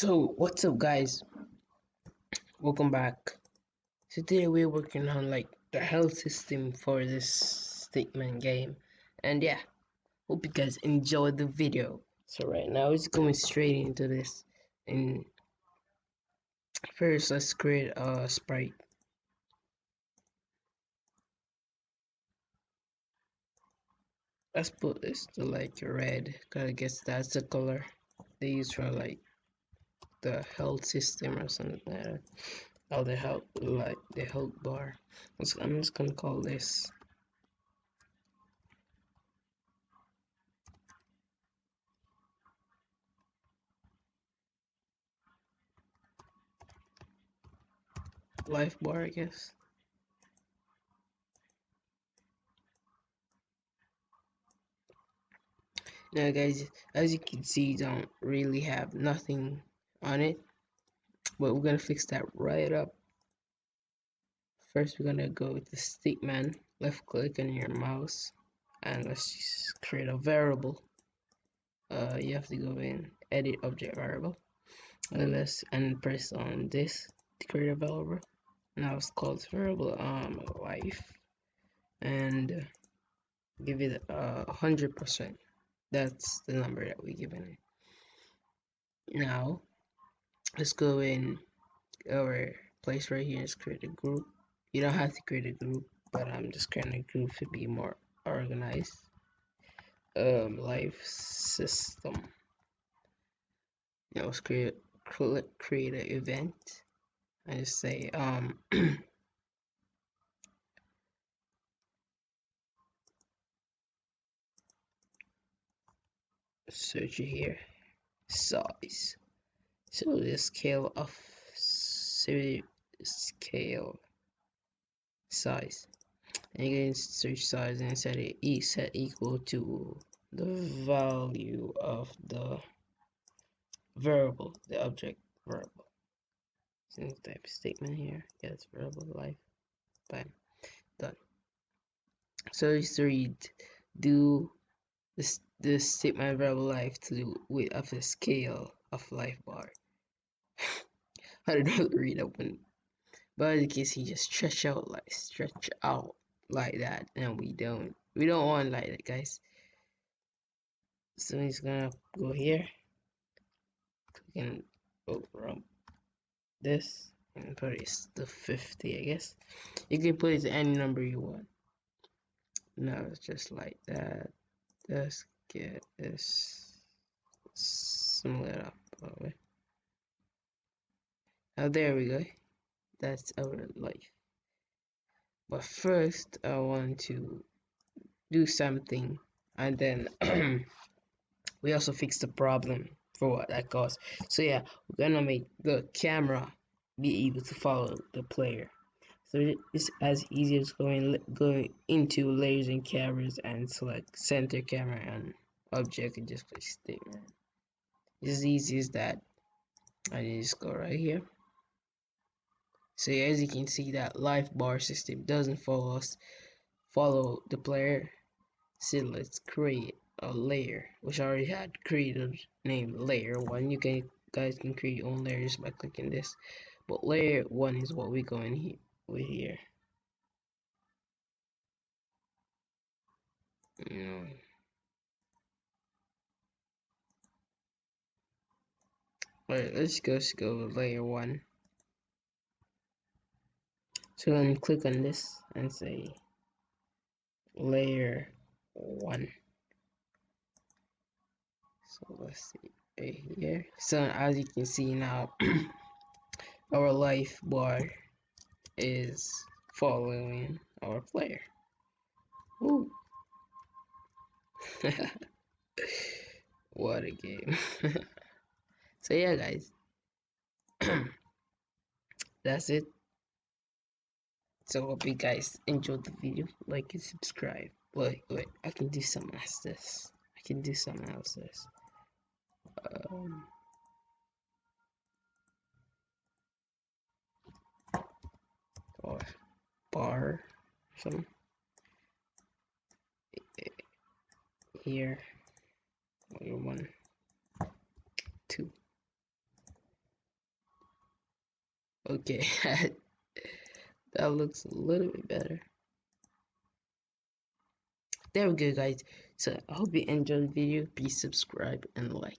So what's up guys, welcome back. So today we're working on the health system for this statement game, and yeah, hope you guys enjoyed the video. So right now it's going straight into this. And first let's create a sprite. Let's put this to red, because I guess that's the color they use for the health system or something like that. Oh, the health, the health bar. I'm just gonna call this life bar, I guess. Now guys, as you can see, don't really have nothing on it, but we're gonna fix that right up. First we're gonna go with the statement, left click on your mouse, and let's just create a variable. You have to go in edit object variable, and press on this to create a variable. Now it's called variable life, and give it 100%. That's the number that we given it. Now let's go in our place right here is create a group. You don't have to create a group, but I'm just creating a group to be more organized. Life system. Now let's create an event. I just say search it here, size. So the scale of scale size. And you can search size and set it set equal to the value of the variable, the object variable. Single type statement here, gets variable life. Bam, done. So just read, do the statement variable life to do with of the scale of life bar. I don't know read that one, but in case he just stretch out like that, and we don't want like that, guys. So he's gonna go here, click and over this, and put it to 50, I guess. You can put it to any number you want. Now it's just like that. Let's get this similar up. Okay. Now there we go. That's our life. But first, I want to do something, and then we also fix the problem for what that costs. So yeah, we're gonna make the camera be able to follow the player. So it's as easy as going into layers and cameras and select center camera and object and just place statement. It's as easy as that. I just go right here. So yeah, as you can see, that life bar system doesn't follow the player. So let's create a layer, which I already had created named layer 1. You guys can create your own layers by clicking this, but layer 1 is what we're going with here. Alright, let's go with layer 1. So then click on this and say layer 1. So let's see right here. So as you can see now, our life bar is following our player. Ooh. What a game. So yeah guys, that's it. So hope you guys enjoyed the video. Like and subscribe. Wait, I can do something else this. I can do something else this. Or bar some here. 1, 2. Okay, that looks a little bit better. There we go, guys. So I hope you enjoyed the video. Please subscribe and like.